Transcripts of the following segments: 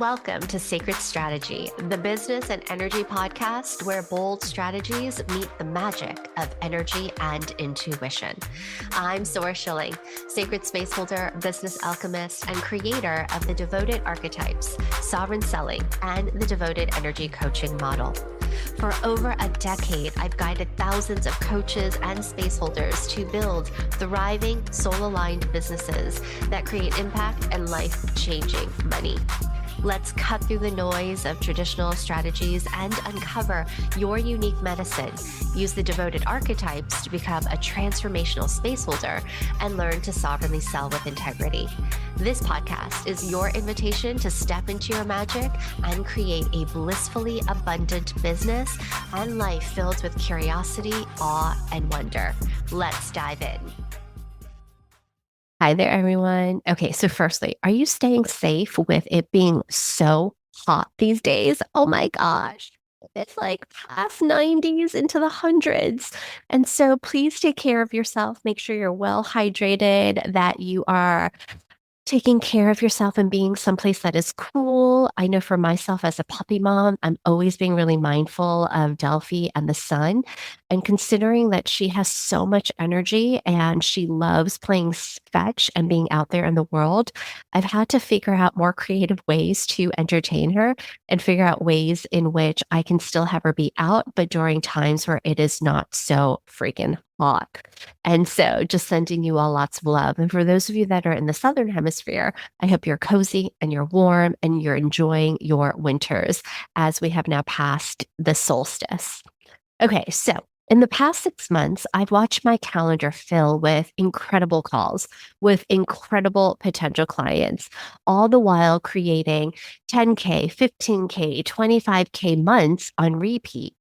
Welcome to Sacred Strategy, the business and energy podcast where bold strategies meet the magic of energy and intuition. I'm Sora Schilling, sacred spaceholder, business alchemist, and creator of the Devoted Archetypes, Sovereign Selling, and the Devoted Energy Coaching Model. For over a decade, I've guided thousands of coaches and spaceholders to build thriving, soul-aligned businesses that create impact and life-changing money. Let's cut through the noise of traditional strategies and uncover your unique medicine. Use the devoted archetypes to become a transformational spaceholder and learn to sovereignly sell with integrity. This podcast is your invitation to step into your magic and create a blissfully abundant business and life filled with curiosity, awe, and wonder. Let's dive in. Hi there, everyone. Okay, so firstly, are you staying safe with it being so hot these days? Oh my gosh. It's like past 90s into the hundreds. And so please take care of yourself. Make sure you're well hydrated, that you are taking care of yourself and being someplace that is cool. I know for myself as a puppy mom, I'm always being really mindful of Delphi and the sun. And considering that she has so much energy and she loves playing fetch and being out there in the world, I've had to figure out more creative ways to entertain her and figure out ways in which I can still have her be out, but during times where it is not so freaking hot. And so just sending you all lots of love. And for those of you that are in the Southern Hemisphere, I hope you're cozy and you're warm and you're enjoying your winters as we have now passed the solstice. Okay, so in the past 6 months, I've watched my calendar fill with incredible calls, with incredible potential clients, all the while creating 10K, 15K, 25K months on repeat.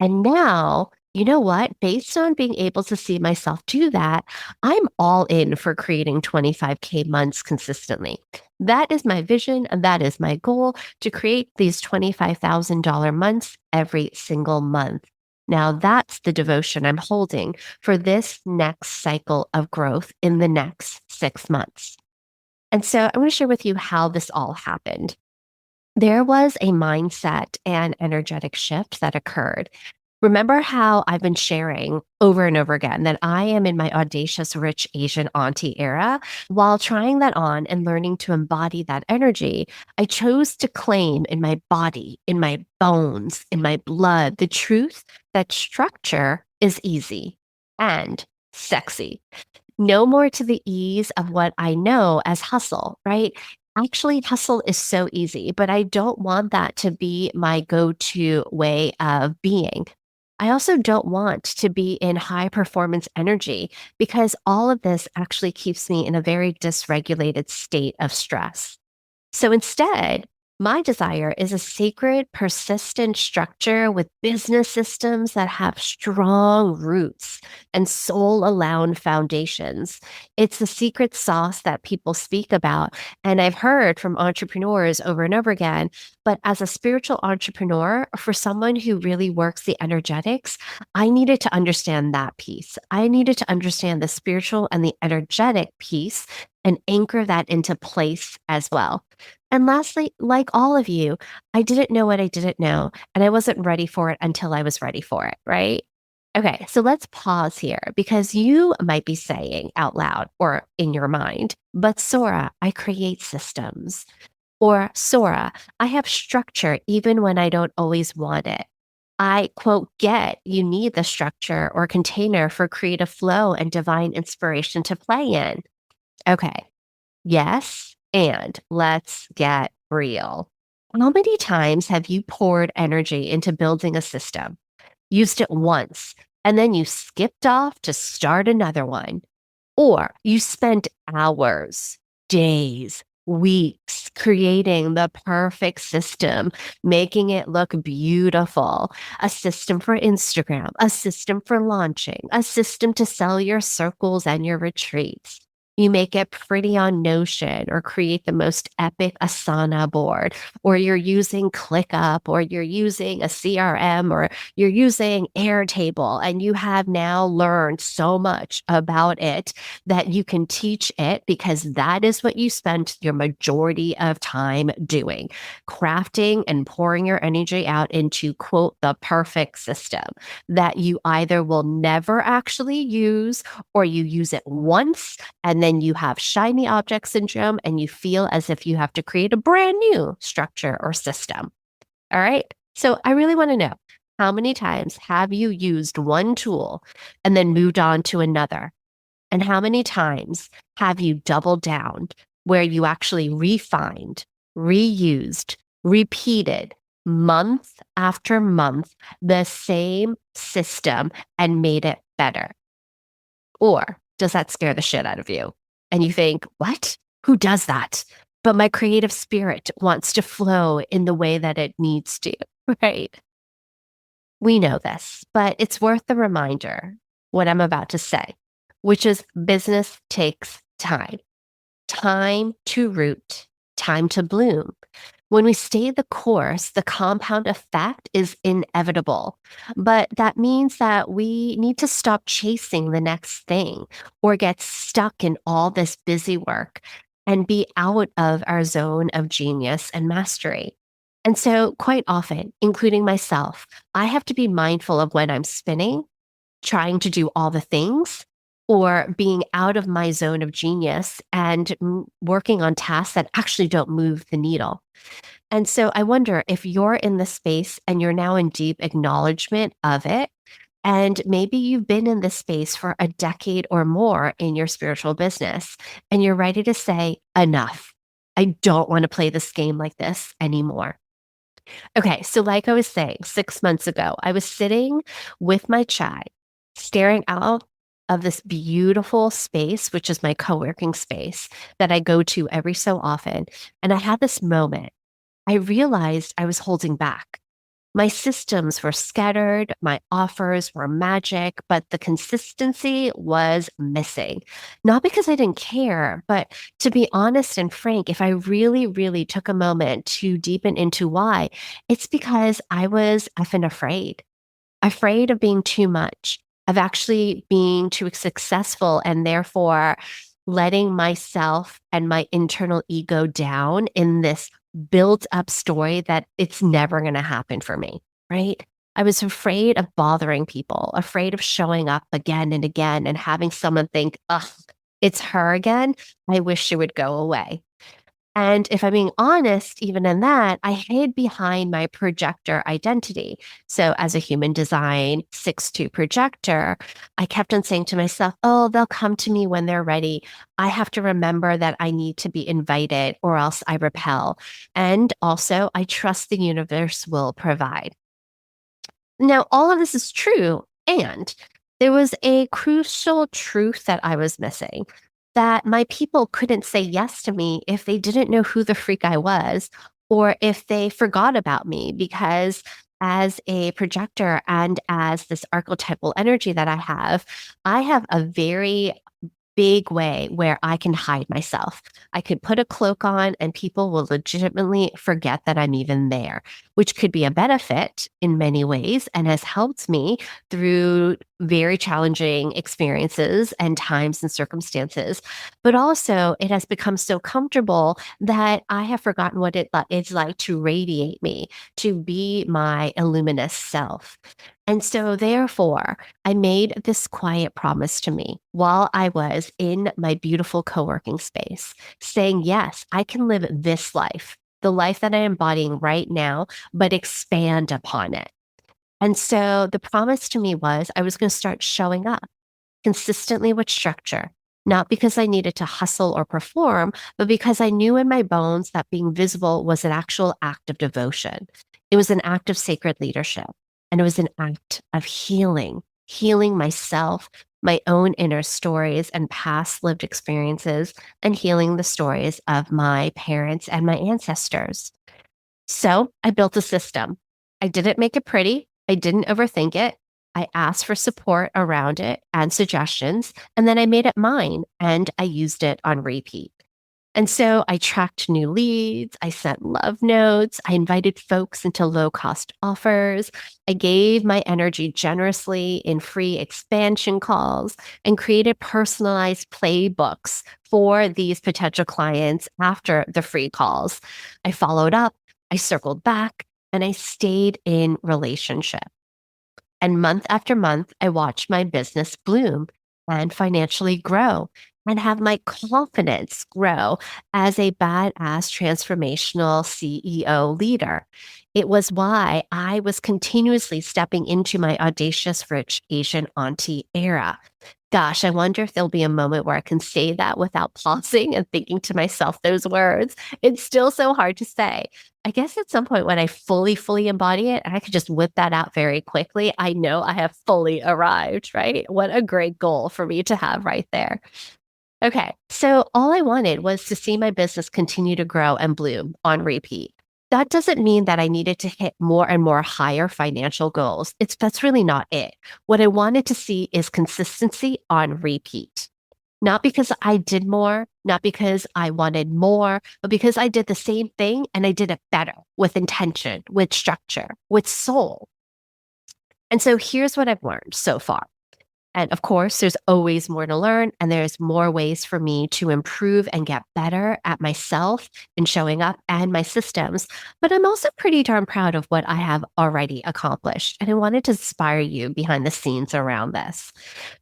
And now, you know what? Based on being able to see myself do that, I'm all in for creating 25K months consistently. That is my vision and that is my goal, to create these $25,000 months every single month. Now, that's the devotion I'm holding for this next cycle of growth in the next 6 months. And so I want to share with you how this all happened. There was a mindset and energetic shift that occurred. Remember how I've been sharing over and over again that I am in my audacious, rich Asian auntie era? While trying that on and learning to embody that energy, I chose to claim in my body, in my bones, in my blood, the truth that structure is easy and sexy. No more to the ease of what I know as hustle, right? Actually, hustle is so easy, but I don't want that to be my go to way of being. I also don't want to be in high performance energy because all of this actually keeps me in a very dysregulated state of stress. So instead, my desire is a sacred, persistent structure with business systems that have strong roots and soul aligned foundations. It's the secret sauce that people speak about. And I've heard from entrepreneurs over and over again. But as a spiritual entrepreneur, for someone who really works the energetics, I needed to understand that piece. I needed to understand the spiritual and the energetic piece and anchor that into place as well. And lastly, like all of you, I didn't know what I didn't know, and I wasn't ready for it until I was ready for it, right? Okay, so let's pause here because you might be saying out loud or in your mind, but Sora, I create systems. Or Sora, I have structure even when I don't always want it. I quote, get you need the structure or container for creative flow and divine inspiration to play in. Okay. Yes. And let's get real. How many times have you poured energy into building a system, used it once, and then you skipped off to start another one? Or you spent hours, days, weeks creating the perfect system, making it look beautiful, a system for Instagram, a system for launching, a system to sell your circles and your retreats. You make it pretty on Notion or create the most epic Asana board, or you're using ClickUp, or you're using a CRM, or you're using Airtable, and you have now learned so much about it that you can teach it because that is what you spent your majority of time doing, crafting and pouring your energy out into, quote, the perfect system that you either will never actually use or you use it once and then you have shiny object syndrome and you feel as if you have to create a brand new structure or system. All right. So I really want to know, how many times have you used one tool and then moved on to another? And how many times have you doubled down where you actually refined, reused, repeated month after month the same system and made it better? Or does that scare the shit out of you? And you think, what? Who does that? But my creative spirit wants to flow in the way that it needs to, right? We know this, but it's worth the reminder what I'm about to say, which is business takes time, time to root, time to bloom. When we stay the course, the compound effect is inevitable. But that means that we need to stop chasing the next thing or get stuck in all this busy work and be out of our zone of genius and mastery. And so, quite often, including myself, I have to be mindful of when I'm spinning, trying to do all the things, or being out of my zone of genius and working on tasks that actually don't move the needle. And so I wonder if you're in the space and you're now in deep acknowledgement of it. And maybe you've been in this space for a decade or more in your spiritual business, and you're ready to say, enough. I don't want to play this game like this anymore. Okay, so like I was saying, 6 months ago, I was sitting with my chai, staring out of this beautiful space, which is my co working space that I go to every so often. And I had this moment. I realized I was holding back. My systems were scattered, my offers were magic, but the consistency was missing. Not because I didn't care, but to be honest and frank, if I really, really took a moment to deepen into why, it's because I was effing afraid of being too much, of actually being too successful, and therefore letting myself and my internal ego down in this built up story that it's never going to happen for me, right? I was afraid of bothering people, afraid of showing up again and again and having someone think, ugh, it's her again. I wish she would go away. And if I'm being honest, even in that, I hid behind my projector identity. So, as a human design 6-2 projector, I kept on saying to myself, oh, they'll come to me when they're ready. I have to remember that I need to be invited or else I repel. And also, I trust the universe will provide. Now, all of this is true. And there was a crucial truth that I was missing, that my people couldn't say yes to me if they didn't know who the freak I was or if they forgot about me. Because as a projector and as this archetypal energy that I have a very big way where I can hide myself. I could put a cloak on and people will legitimately forget that I'm even there, which could be a benefit in many ways and has helped me through very challenging experiences and times and circumstances. But also, it has become so comfortable that I have forgotten what it's like to radiate me, to be my illuminous self. And so, therefore, I made this quiet promise to me while I was in my beautiful co working space, saying, yes, I can live this life, the life that I'm embodying right now, but expand upon it. And so the promise to me was I was going to start showing up consistently with structure, not because I needed to hustle or perform, but because I knew in my bones that being visible was an actual act of devotion. It was an act of sacred leadership, and it was an act of healing, healing myself, my own inner stories and past lived experiences, and healing the stories of my parents and my ancestors. So I built a system. I didn't make it pretty. I didn't overthink it. I asked for support around it and suggestions, and then I made it mine and I used it on repeat. And so I tracked new leads, I sent love notes, I invited folks into low cost offers, I gave my energy generously in free expansion calls, and created personalized playbooks for these potential clients after the free calls. I followed up, I circled back, and I stayed in relationship. And month after month, I watched my business bloom and financially grow and have my confidence grow as a badass transformational CEO leader. It was why I was continuously stepping into my audacious rich Asian auntie era. Gosh, I wonder if there'll be a moment where I can say that without pausing and thinking to myself those words. It's still so hard to say. I guess at some point when I fully embody it, and I could just whip that out very quickly, I know I have fully arrived, right? What a great goal for me to have right there. Okay, so all I wanted was to see my business continue to grow and bloom on repeat. That doesn't mean that I needed to hit more and more higher financial goals. That's really not it. What I wanted to see is consistency on repeat. Not because I did more, not because I wanted more, but because I did the same thing and I did it better with intention, with structure, with soul. And so here's what I've learned so far. And of course, there's always more to learn, and there's more ways for me to improve and get better at myself in showing up and my systems. But I'm also pretty darn proud of what I have already accomplished. And I wanted to inspire you behind the scenes around this.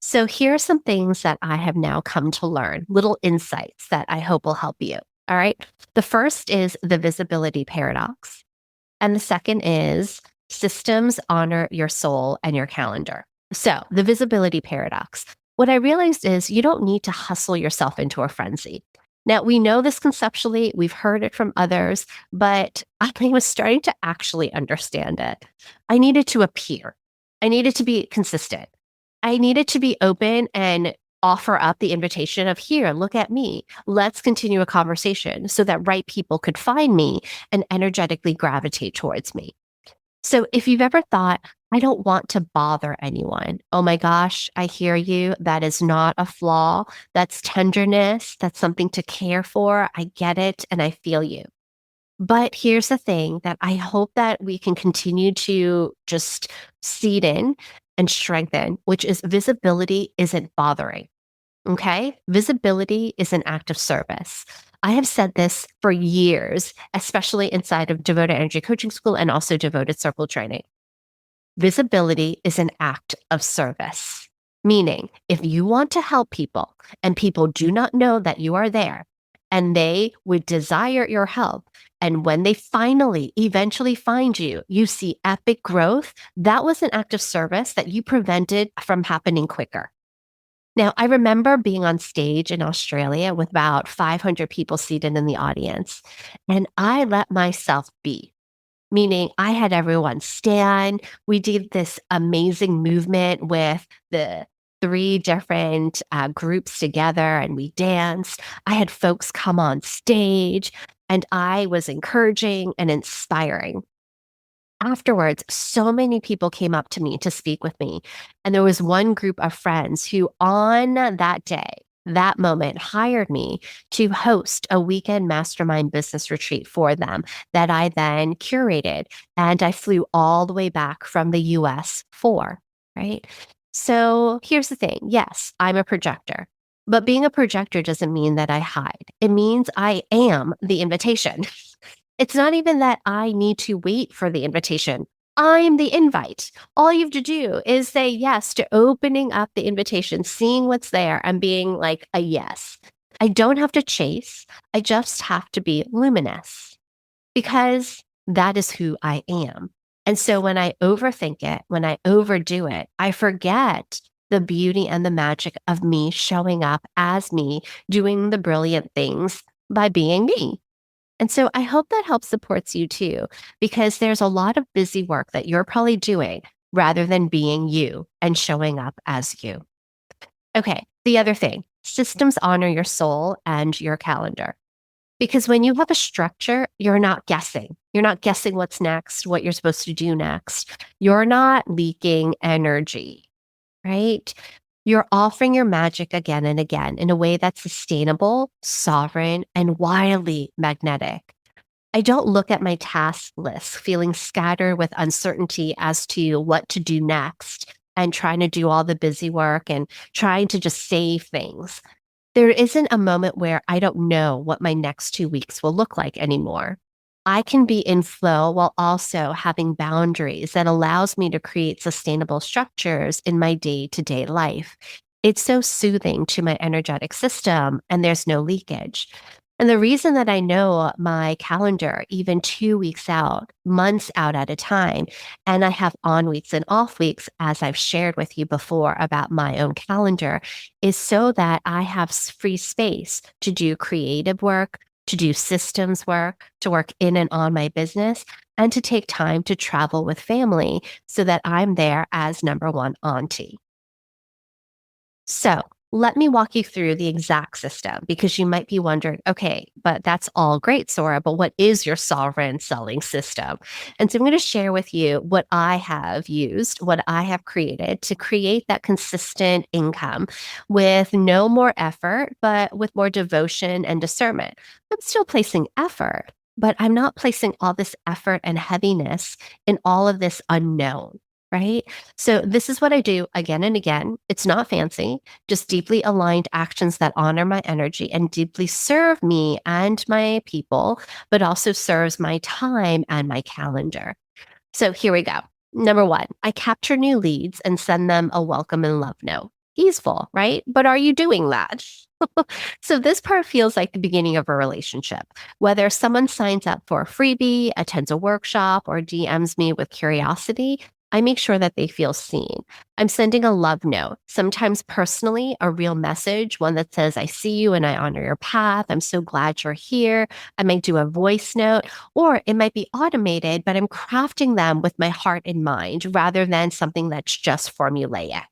So here are some things that I have now come to learn, little insights that I hope will help you. All right. The first is the visibility paradox. And the second is systems honor your soul and your calendar. So, the visibility paradox. What I realized is you don't need to hustle yourself into a frenzy. Now, we know this conceptually, we've heard it from others, but I was starting to actually understand it. I needed to appear, I needed to be consistent, I needed to be open and offer up the invitation of here, look at me. Let's continue a conversation so that right people could find me and energetically gravitate towards me. So if you've ever thought, I don't want to bother anyone. Oh my gosh, I hear you. That is not a flaw. That's tenderness. That's something to care for. I get it and I feel you. But here's the thing that I hope that we can continue to just seed in and strengthen, which is visibility isn't bothering. Okay. Visibility is an act of service. I have said this for years, especially inside of Devoted Energy Coaching School and also Devoted Circle Training. Visibility is an act of service, meaning if you want to help people and people do not know that you are there and they would desire your help, and when they finally eventually find you, you see epic growth, that was an act of service that you prevented from happening quicker. Now, I remember being on stage in Australia with about 500 people seated in the audience, and I let myself be, meaning I had everyone stand. We did this amazing movement with the three different groups together, and we danced. I had folks come on stage, and I was encouraging and inspiring. Afterwards, so many people came up to me to speak with me. And there was one group of friends who, on that day, that moment, hired me to host a weekend mastermind business retreat for them that I then curated. And I flew all the way back from the US for, right? So here's the thing. Yes, I'm a projector. But being a projector doesn't mean that I hide. It means I am the invitation. It's not even that I need to wait for the invitation. I'm the invite. All you have to do is say yes to opening up the invitation, seeing what's there, and being like a yes. I don't have to chase. I just have to be luminous because that is who I am. And so when I overthink it, when I overdo it, I forget the beauty and the magic of me showing up as me, doing the brilliant things by being me. And so I hope that helps supports you too, because there's a lot of busy work that you're probably doing rather than being you and showing up as you. Okay. The other thing, systems honor your soul and your calendar. Because when you have a structure, you're not guessing. You're not guessing what's next, what you're supposed to do next. You're not leaking energy, right? You're offering your magic again and again in a way that's sustainable, sovereign, and wildly magnetic. I don't look at my task list feeling scattered with uncertainty as to what to do next and trying to do all the busy work and trying to just save things. There isn't a moment where I don't know what my next 2 weeks will look like anymore. I can be in flow while also having boundaries that allows me to create sustainable structures in my day-to-day life. It's so soothing to my energetic system and there's no leakage. And the reason that I know my calendar, even 2 weeks out, months out at a time, and I have on weeks and off weeks, as I've shared with you before about my own calendar, is so that I have free space to do creative work, to do systems work, to work in and on my business, and to take time to travel with family so that I'm there as number one auntie. So let me walk you through the exact system because you might be wondering, okay, but that's all great, Sora, but what is your sovereign selling system? And so I'm going to share with you what I have used, what I have created to create that consistent income with no more effort, but with more devotion and discernment. I'm still placing effort, but I'm not placing all this effort and heaviness in all of this unknown. Right. So, this is what I do again and again. It's not fancy, just deeply aligned actions that honor my energy and deeply serve me and my people, but also serves my time and my calendar. So here we go. Number one, I capture new leads and send them a welcome and love note. Easeful, right? But are you doing that? So this part feels like the beginning of a relationship. Whether someone signs up for a freebie, attends a workshop, or DMs me with curiosity, I make sure that they feel seen. I'm sending a love note, sometimes personally, a real message, one that says, I see you and I honor your path. I'm so glad you're here. I might do a voice note, or it might be automated, but I'm crafting them with my heart in mind rather than something that's just formulaic.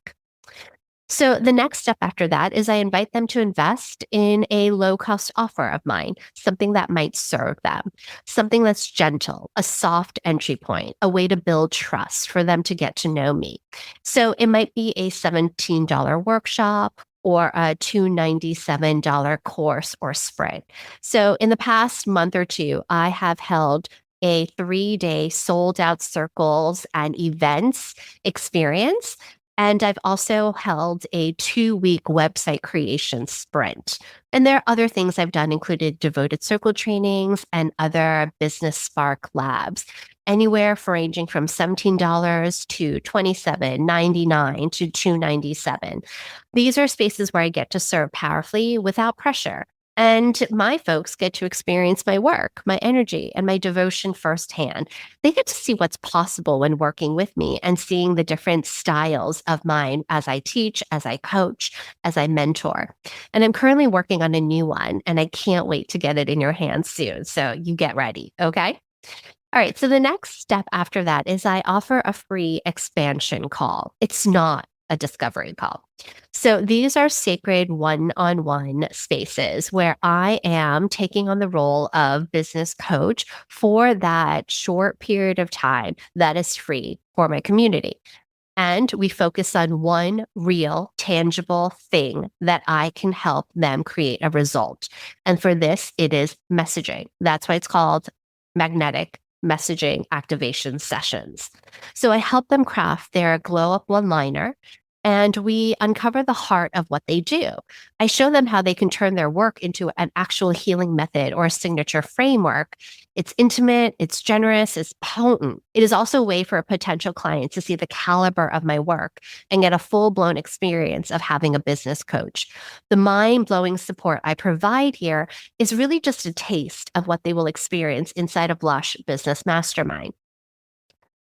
So the next step after that is I invite them to invest in a low cost offer of mine, something that might serve them, something that's gentle, a soft entry point, a way to build trust for them to get to know me. So it might be a $17 workshop or a $297 course or spread. So in the past month or two, I have held a 3 day sold out circles and events experience, and I've also held a 2 week website creation sprint. And there are other things I've done, included devoted circle trainings and other business spark labs, anywhere for ranging from $17 to $27.99 to $297. These are spaces where I get to serve powerfully without pressure. And my folks get to experience my work, my energy, and my devotion firsthand. They get to see what's possible when working with me and seeing the different styles of mine as I teach, as I coach, as I mentor. And I'm currently working on a new one, and I can't wait to get it in your hands soon. So you get ready, okay? All right. So the next step after that is I offer a free expansion call. It's not a discovery call. So these are sacred one on one spaces where I am taking on the role of business coach for that short period of time that is free for my community. And we focus on one real, tangible thing that I can help them create a result. And for this, it is messaging. That's why it's called magnetic messaging activation sessions. So I help them craft their glow up one liner and we uncover the heart of what they do. I show them how they can turn their work into an actual healing method or a signature framework. It's intimate, it's generous, it's potent. It is also a way for a potential client to see the caliber of my work and get a full blown experience of having a business coach. The mind blowing support I provide here is really just a taste of what they will experience inside of Lush Business Mastermind.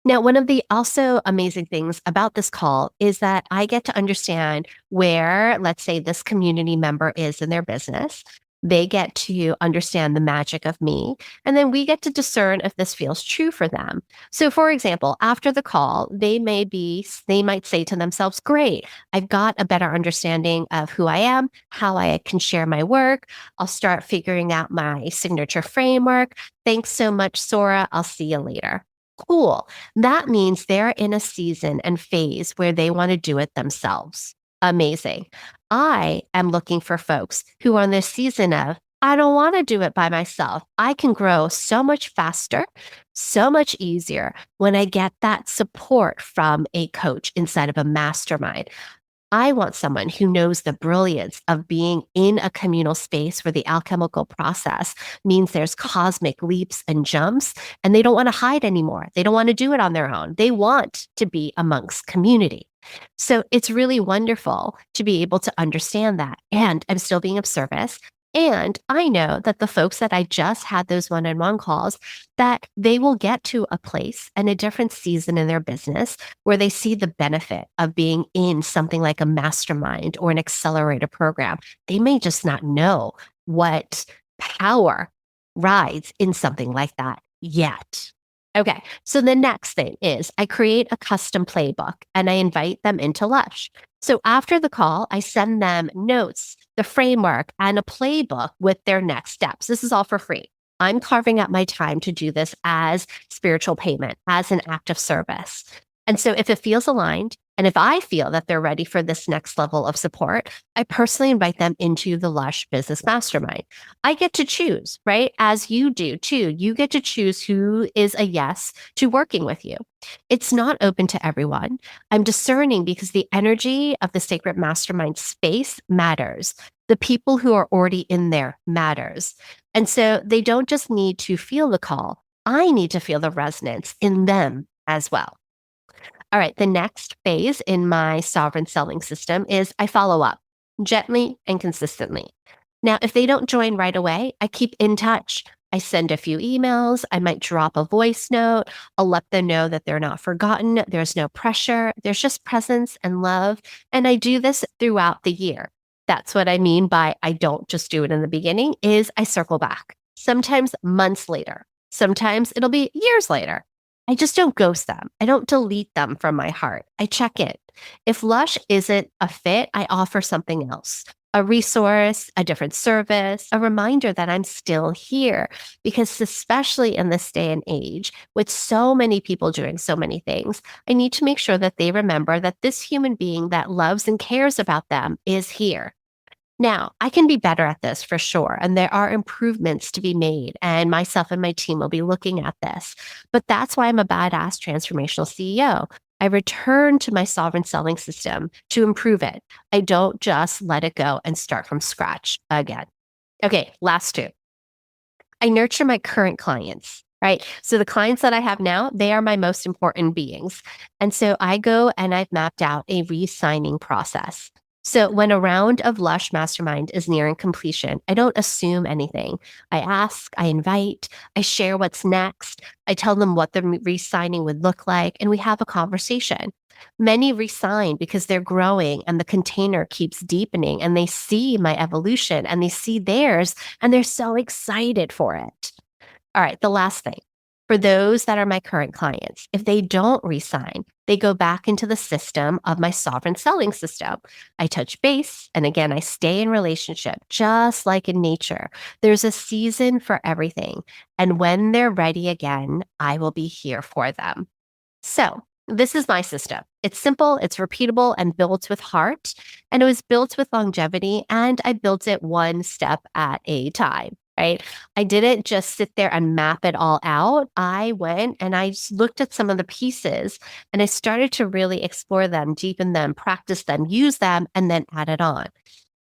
Now, one of the also amazing things about this call is that I get to understand where, let's say, this community member is in their business. They get to understand the magic of me, and then we get to discern if this feels true for them. So, for example, after the call, they might say to themselves, great, I've got a better understanding of who I am, how I can share my work. I'll start figuring out my signature framework. Thanks so much, Sora. I'll see you later. Cool. That means they're in a season and phase where they want to do it themselves. Amazing. I am looking for folks who are in this season of, I don't want to do it by myself. I can grow so much faster, so much easier when I get that support from a coach inside of a mastermind. I want someone who knows the brilliance of being in a communal space where the alchemical process means there's cosmic leaps and jumps, and they don't want to hide anymore. They don't want to do it on their own. They want to be amongst community. So it's really wonderful to be able to understand that. And I'm still being of service. And I know that the folks that I just had those one-on-one calls, that they will get to a place and a different season in their business where they see the benefit of being in something like a mastermind or an accelerator program. They may just not know what power rides in something like that yet. Okay, so the next thing is I create a custom playbook and I invite them into Lush. So after the call, I send them notes, the framework, and a playbook with their next steps. This is all for free. I'm carving out my time to do this as spiritual payment, as an act of service. And so if it feels aligned, and if I feel that they're ready for this next level of support, I personally invite them into the Lush Business Mastermind. I get to choose, right? As you do too. You get to choose who is a yes to working with you. It's not open to everyone. I'm discerning because the energy of the sacred mastermind space matters. The people who are already in there matters. And so they don't just need to feel the call. I need to feel the resonance in them as well. All right, the next phase in my sovereign selling system is I follow up gently and consistently. Now, if they don't join right away, I keep in touch. I send a few emails. I might drop a voice note. I'll let them know that they're not forgotten. There's no pressure. There's just presence and love. And I do this throughout the year. That's what I mean by I don't just do it in the beginning is I circle back. Sometimes months later. Sometimes it'll be years later. I just don't ghost them. I don't delete them from my heart. I check it. If Lush isn't a fit, I offer something else, a resource, a different service, a reminder that I'm still here. Because especially in this day and age, with so many people doing so many things, I need to make sure that they remember that this human being that loves and cares about them is here. Now, I can be better at this for sure, and there are improvements to be made, and myself and my team will be looking at this. But that's why I'm a badass transformational CEO. I return to my sovereign selling system to improve it. I don't just let it go and start from scratch again. Okay, last two. I nurture my current clients, right? So the clients that I have now, they are my most important beings. And so I go and I've mapped out a re-signing process. So when a round of Lush Mastermind is nearing completion, I don't assume anything. I ask, I invite, I share what's next. I tell them what the re-signing would look like, and we have a conversation. Many resign because they're growing and the container keeps deepening and they see my evolution and they see theirs and they're so excited for it. All right, the last thing. For those that are my current clients, if they don't resign, they go back into the system of my sovereign selling system. I touch base, and again, I stay in relationship, just like in nature. There's a season for everything. And when they're ready again, I will be here for them. So, this is my system. It's simple, it's repeatable, and built with heart. And it was built with longevity, and I built it one step at a time. Right? I didn't just sit there and map it all out. I went and I just looked at some of the pieces and I started to really explore them, deepen them, practice them, use them, and then add it on.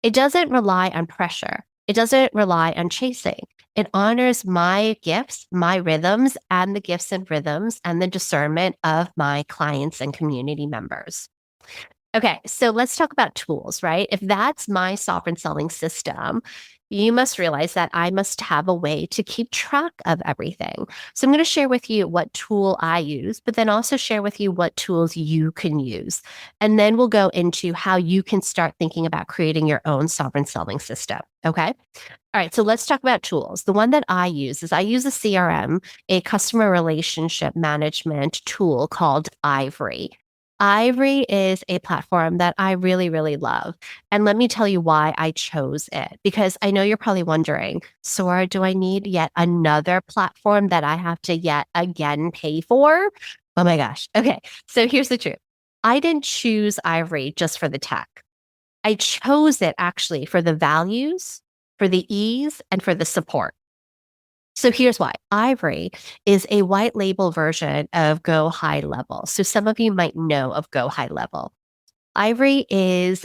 It doesn't rely on pressure. It doesn't rely on chasing. It honors my gifts, my rhythms, and the gifts and rhythms and the discernment of my clients and community members. Okay, so let's talk about tools, right? If that's my sovereign selling system, You must realize that I must have a way to keep track of everything. So I'm going to share with you what tool I use, but then also share with you what tools you can use. And then we'll go into how you can start thinking about creating your own sovereign selling system. Okay. All right, so let's talk about tools. The one that I use is I use a CRM, a customer relationship management tool called Ivorey. Ivory is a platform that I really, really love. And let me tell you why I chose it. Because I know you're probably wondering, Sora, do I need yet another platform that I have to yet again pay for? Oh my gosh. Okay. So here's the truth. I didn't choose Ivory just for the tech. I chose it actually for the values, for the ease, and for the support. So here's why. Ivory is a white label version of Go High Level. So some of you might know of Go High Level. Ivory is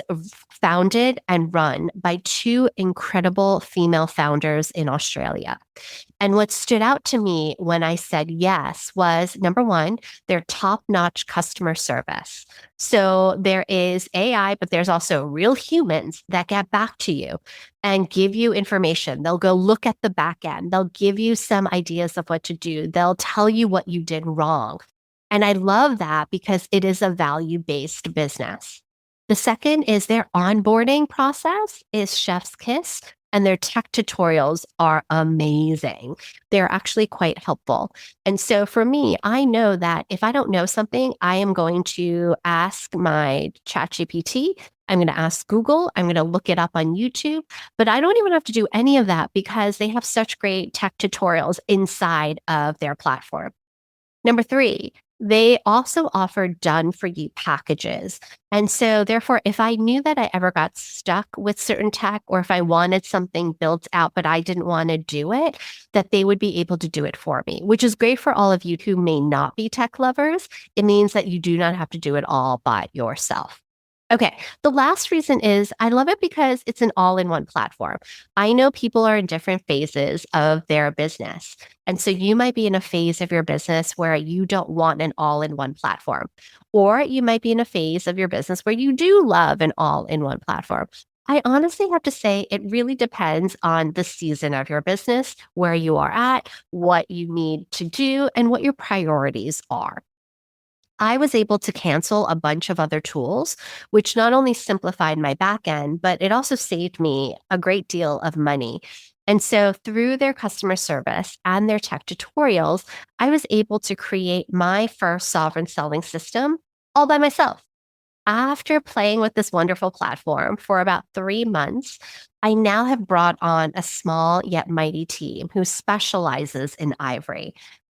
founded and run by two incredible female founders in Australia. And what stood out to me when I said yes was number one, their top notch customer service. So there is AI, but there's also real humans that get back to you and give you information. They'll go look at the back end, they'll give you some ideas of what to do, they'll tell you what you did wrong. And I love that because it is a value based business. The second is their onboarding process is chef's kiss, and their tech tutorials are amazing. They're actually quite helpful. And so for me, I know that if I don't know something, I am going to ask my ChatGPT. I'm going to ask Google. I'm going to look it up on YouTube, but I don't even have to do any of that because they have such great tech tutorials inside of their platform. Number three, they also offer done for you packages. And so, therefore, if I knew that I ever got stuck with certain tech or if I wanted something built out, but I didn't want to do it, that they would be able to do it for me, which is great for all of you who may not be tech lovers. It means that you do not have to do it all by yourself. Okay. The last reason is I love it because it's an all in one platform. I know people are in different phases of their business. And so you might be in a phase of your business where you don't want an all in one platform, or you might be in a phase of your business where you do love an all in one platform. I honestly have to say it really depends on the season of your business, where you are at, what you need to do, and what your priorities are. I was able to cancel a bunch of other tools, which not only simplified my back end, but it also saved me a great deal of money. And so, through their customer service and their tech tutorials, I was able to create my first sovereign selling system all by myself. After playing with this wonderful platform for about 3 months, I now have brought on a small yet mighty team who specializes in ivory.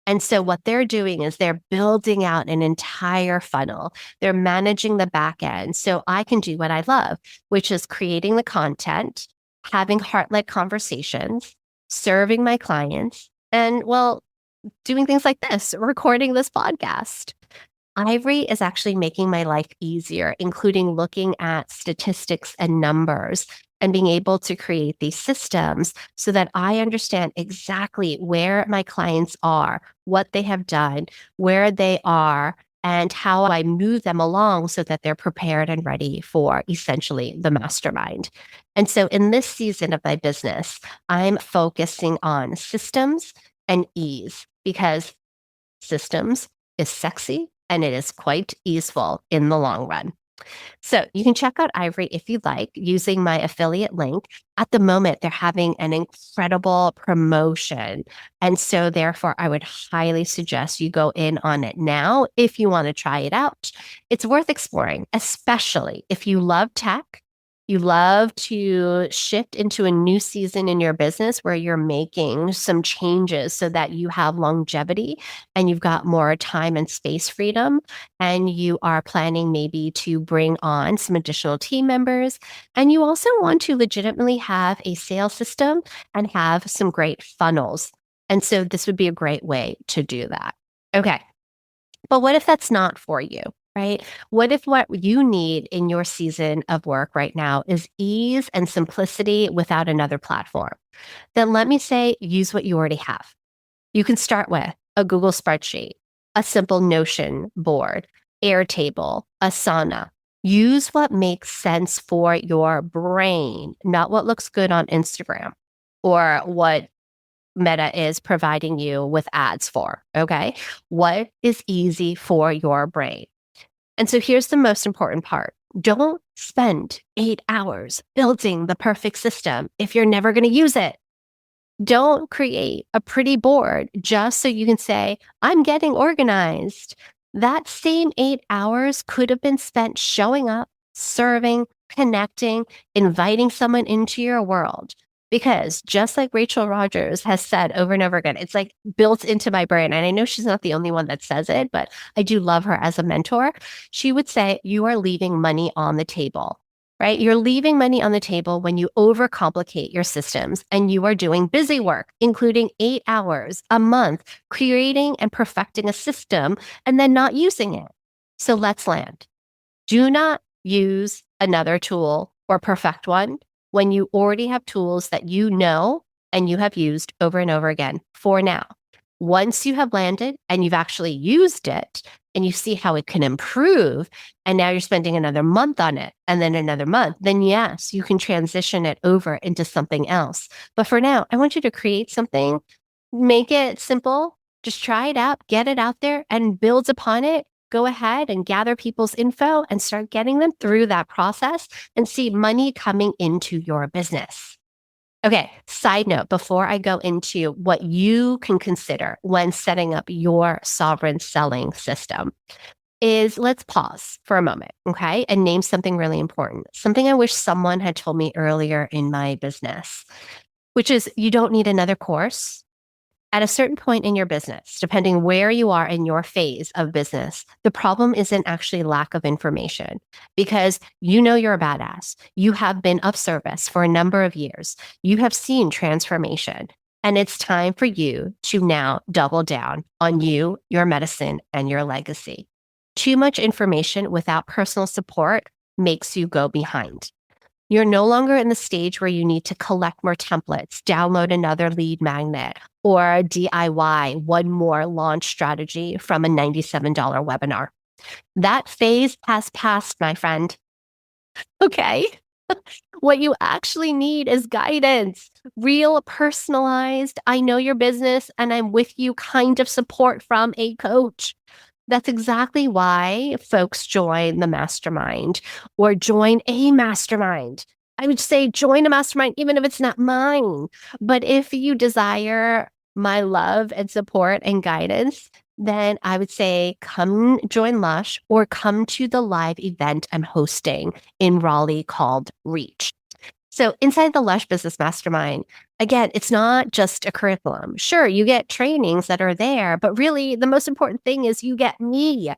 And so, what they're doing is they're building out an entire funnel. They're managing the back end. So, I can do what I love, which is creating the content, having heart led conversations, serving my clients, and well, doing things like this, recording this podcast. Ivory is actually making my life easier, including looking at statistics and numbers and being able to create these systems so that I understand exactly where my clients are, what they have done, where they are, and how I move them along so that they're prepared and ready for essentially the mastermind. And so in this season of my business, I'm focusing on systems and ease because systems is sexy and it is quite easeful in the long run. So you can check out Ivory if you'd like using my affiliate link. At the moment, they're having an incredible promotion. And so, therefore, I would highly suggest you go in on it now if you want to try it out. It's worth exploring, especially if you love tech. You love to shift into a new season in your business where you're making some changes so that you have longevity and you've got more time and space freedom and you are planning maybe to bring on some additional team members. And you also want to legitimately have a sales system and have some great funnels. And so this would be a great way to do that. Okay. But what if that's not for you, right? What if what you need in your season of work right now is ease and simplicity without another platform? Then let me say, use what you already have. You can start with a Google spreadsheet, a simple Notion board, Airtable, Asana. Use what makes sense for your brain, not what looks good on Instagram. or what Meta is providing you with ads for. Okay. What is easy for your brain? And so here's the most important part. Don't spend 8 hours building the perfect system if you're never going to use it. Don't create a pretty board just so you can say, I'm getting organized. That same 8 hours could have been spent showing up, serving, connecting, inviting someone into your world. Because just like Rachel Rogers has said over and over again, it's like built into my brain. And I know she's not the only one that says it, but I do love her as a mentor. She would say, you are leaving money on the table, right? You're leaving money on the table when you overcomplicate your systems and you are doing busy work, including 8 hours a month, creating and perfecting a system and then not using it. So let's land. Do not use another tool or perfect one when you already have tools that you know and you have used over and over again for now. Once you have landed and you've actually used it and you see how it can improve, and now you're spending another month on it and then another month, then yes, you can transition it over into something else. But for now, I want you to create something, make it simple, just try it out, get it out there and build upon it. Go ahead and gather people's info and start getting them through that process and see money coming into your business. Okay, side note before I go into what you can consider when setting up your sovereign selling system is let's pause for a moment, okay, and name something really important. Something I wish someone had told me earlier in my business, which is you don't need another course. At a certain point in your business, depending where you are in your phase of business, the problem isn't actually lack of information because you know you're a badass. You have been of service for a number of years. You have seen transformation, and it's time for you to now double down on you, your medicine, and your legacy. Too much information without personal support makes you go behind. You're no longer in the stage where you need to collect more templates, download another lead magnet, or DIY one more launch strategy from a $97 webinar. That phase has passed, my friend. Okay. What you actually need is guidance, real personalized, I know your business and I'm with you kind of support from a coach. That's exactly why folks join the mastermind or join a mastermind. I would say join a mastermind, even if it's not mine. But if you desire my love and support and guidance, then I would say come join Lush or come to the live event I'm hosting in Raleigh called REACH. So inside the Lush Business Mastermind, again, it's not just a curriculum. Sure, you get trainings that are there, but really the most important thing is you get me.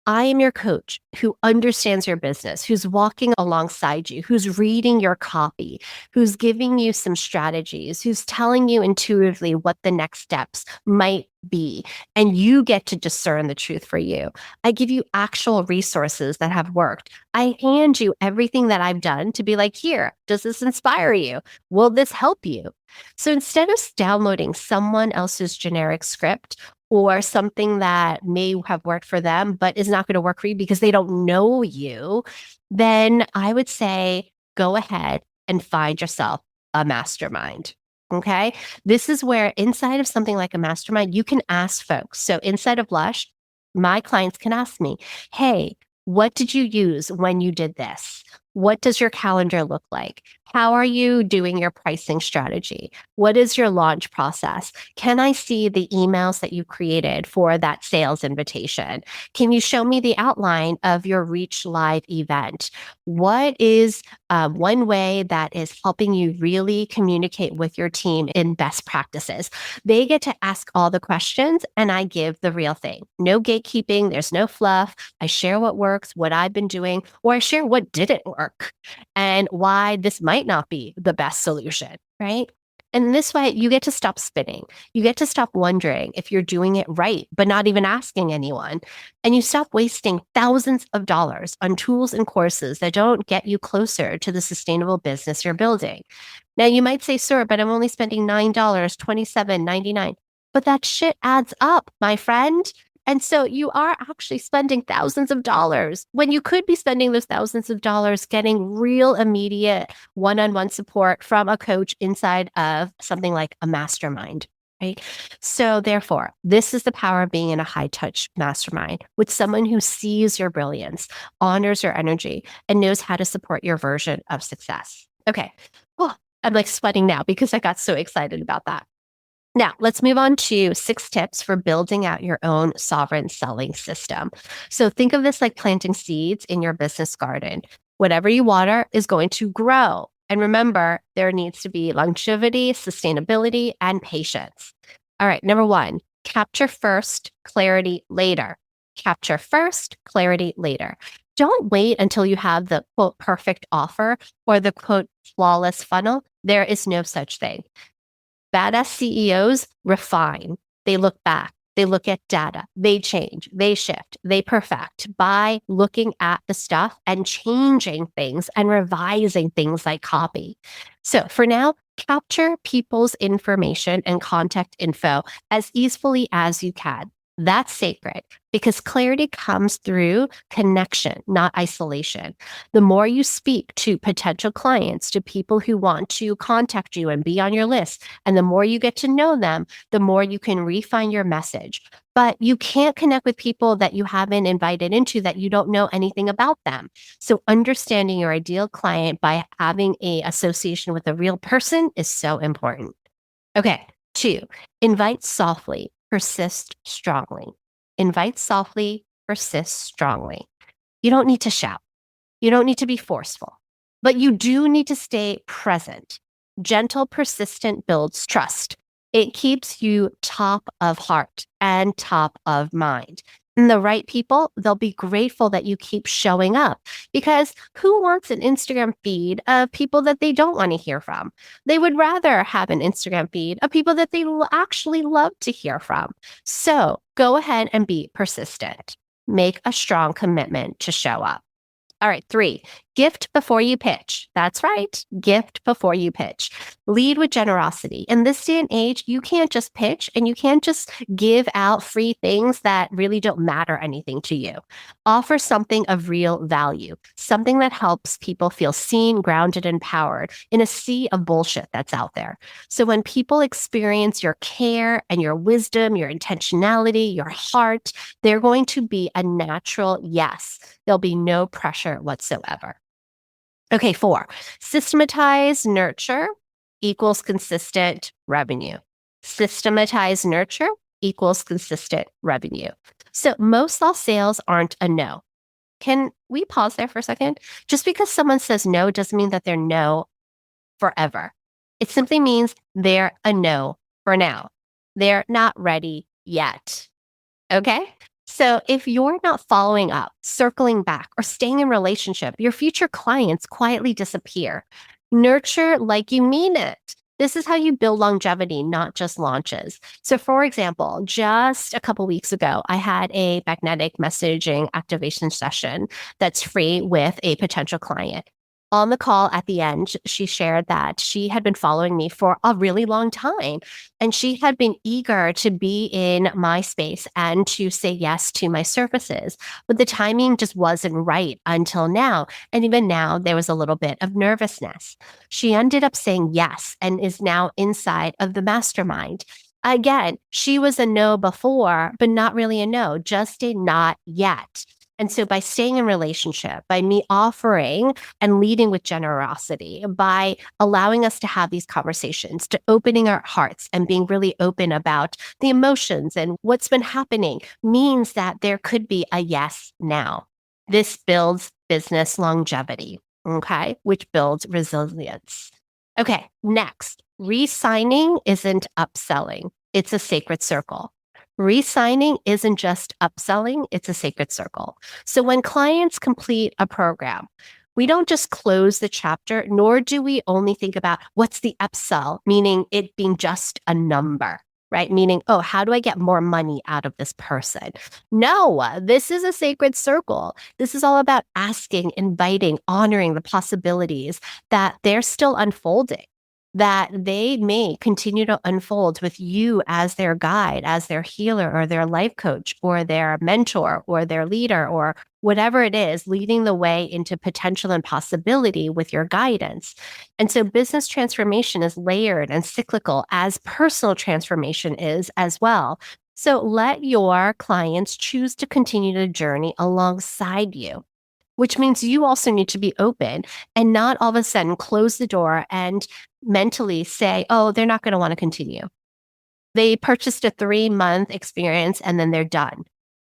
I am your coach who understands your business, who's walking alongside you, who's reading your copy, who's giving you some strategies, who's telling you intuitively what the next steps might be. And you get to discern the truth for you. I give you actual resources that have worked. I hand you everything that I've done to be like, here, does this inspire you? Will this help you? So instead of downloading someone else's generic script, or something that may have worked for them, but is not going to work for you because they don't know you, then I would say go ahead and find yourself a mastermind. Okay. This is where inside of something like a mastermind, you can ask folks. So inside of Lush, my clients can ask me, hey, what did you use when you did this? What does your calendar look like? How are you doing your pricing strategy? What is your launch process? Can I see the emails that you created for that sales invitation? Can you show me the outline of your Reach Live event? What is one way that is helping you really communicate with your team in best practices? They get to ask all the questions and I give the real thing. No gatekeeping, there's no fluff. I share what works, what I've been doing, or I share what didn't work and why this might not be the best solution, right? And this way, you get to stop spinning. You get to stop wondering if you're doing it right, but not even asking anyone. And you stop wasting thousands of dollars on tools and courses that don't get you closer to the sustainable business you're building. Now, you might say, sir, but I'm only spending $9, $27.99. But that shit adds up, my friend. And so you are actually spending thousands of dollars when you could be spending those thousands of dollars getting real immediate one-on-one support from a coach inside of something like a mastermind. Right. So, therefore, this is the power of being in a high touch mastermind with someone who sees your brilliance, honors your energy, and knows how to support your version of success. Okay. Oh, I'm like sweating now because I got so excited about that. Now, let's move on to 6 tips for building out your own sovereign selling system. So, think of this like planting seeds in your business garden. Whatever you water is going to grow. And remember, there needs to be longevity, sustainability, and patience. All right, number 1, capture first, clarity later. Capture first, clarity later. Don't wait until you have the quote perfect offer or the quote flawless funnel. There is no such thing. Badass CEOs refine. They look back. They look at data. They change. They shift. They perfect by looking at the stuff and changing things and revising things like copy. So for now, capture people's information and contact info as easily as you can. That's sacred because clarity comes through connection, not isolation. The more you speak to potential clients, to people who want to contact you and be on your list, and the more you get to know them, the more you can refine your message. But you can't connect with people that you haven't invited into that you don't know anything about them. So understanding your ideal client by having a association with a real person is so important. Okay. 2, invite softly, persist strongly. Invite softly, persist strongly. You don't need to shout. You don't need to be forceful, but you do need to stay present. Gentle, persistent builds trust. It keeps you top of heart and top of mind. And the right people, they'll be grateful that you keep showing up because who wants an Instagram feed of people that they don't want to hear from? They would rather have an Instagram feed of people that they actually love to hear from. So go ahead and be persistent. Make a strong commitment to show up. All right, 3, gift before you pitch. That's right, gift before you pitch. Lead with generosity. In this day and age, you can't just pitch and you can't just give out free things that really don't matter anything to you. Offer something of real value, something that helps people feel seen, grounded, and empowered in a sea of bullshit that's out there. So when people experience your care and your wisdom, your intentionality, your heart, they're going to be a natural yes. There'll be no pressure whatsoever. Okay, 4, systematize nurture equals consistent revenue. Systematize nurture equals consistent revenue. So most lost sales aren't a no. Can we pause there for a second? Just because someone says no doesn't mean that they're no forever. It simply means they're a no for now. They're not ready yet. Okay. So if you're not following up, circling back, or staying in relationship, your future clients quietly disappear. Nurture like you mean it. This is how you build longevity, not just launches. So, for example, just a couple weeks ago, I had a magnetic messaging activation session that's free with a potential client. On the call at the end, she shared that she had been following me for a really long time. And she had been eager to be in my space and to say yes to my services. But the timing just wasn't right until now. And even now, there was a little bit of nervousness. She ended up saying yes and is now inside of the mastermind. Again, she was a no before, but not really a no, just a not yet. And so by staying in relationship, by me offering and leading with generosity, by allowing us to have these conversations, to opening our hearts and being really open about the emotions and what's been happening means that there could be a yes now. This builds business longevity, okay, which builds resilience. Okay, next, re-signing isn't upselling. It's a sacred circle. Re-signing isn't just upselling, it's a sacred circle. So when clients complete a program, we don't just close the chapter, nor do we only think about what's the upsell, meaning it being just a number, right? Meaning, oh, how do I get more money out of this person? No, this is a sacred circle. This is all about asking, inviting, honoring the possibilities that they're still unfolding. that they may continue to unfold with you as their guide, as their healer or their life coach or their mentor or their leader or whatever it is, leading the way into potential and possibility with your guidance. And so business transformation is layered and cyclical as personal transformation is as well. So let your clients choose to continue the journey alongside you, which means you also need to be open and not all of a sudden close the door and mentally say, oh, they're not going to want to continue. They purchased a 3-month experience and then they're done.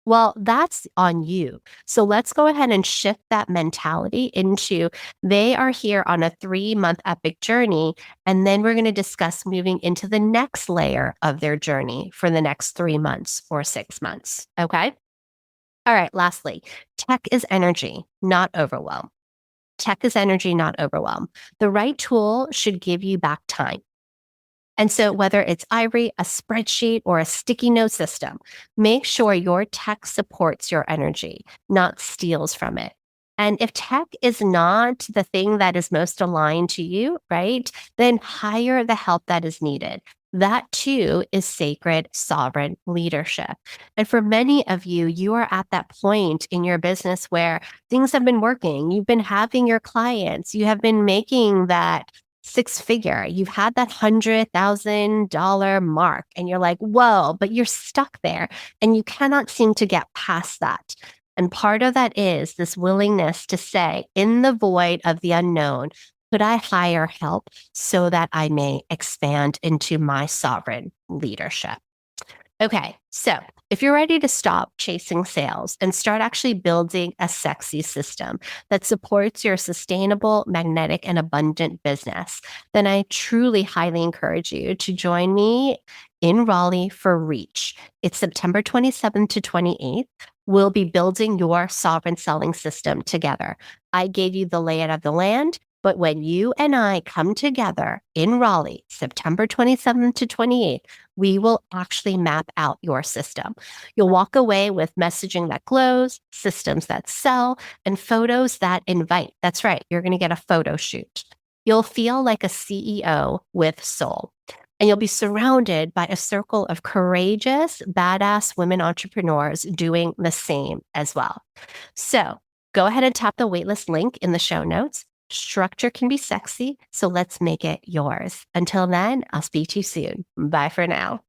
Well, that's on you. So let's go ahead and shift that mentality into they are here on a 3-month epic journey. And then we're going to discuss moving into the next layer of their journey for the next 3 months or 6 months. Okay. All right. Lastly, tech is energy, not overwhelm. Tech is energy, not overwhelm. The right tool should give you back time. And so, whether it's Ivorey, a spreadsheet, or a sticky note system, make sure your tech supports your energy, not steals from it. And if tech is not the thing that is most aligned to you, right, then hire the help that is needed. That too is sacred, sovereign leadership. And for many of you, you are at that point in your business where things have been working. You've been having your clients, you have been making that 6 figure, you've had that $100,000 mark, and you're like, whoa, but you're stuck there and you cannot seem to get past that. And part of that is this willingness to say, in the void of the unknown, could I hire help so that I may expand into my sovereign leadership? Okay, so if you're ready to stop chasing sales and start actually building a sexy system that supports your sustainable, magnetic, and abundant business, then I truly highly encourage you to join me in Raleigh for REACH. It's September 27th to 28th. We'll be building your sovereign selling system together. I gave you the layout of the land. But when you and I come together in Raleigh, September 27th to 28th, we will actually map out your system. You'll walk away with messaging that glows, systems that sell, and photos that invite. That's right, you're going to get a photo shoot. You'll feel like a CEO with soul. And you'll be surrounded by a circle of courageous, badass women entrepreneurs doing the same as well. So go ahead and tap the waitlist link in the show notes. Structure can be sexy, so let's make it yours. Until then, I'll speak to you soon. Bye for now.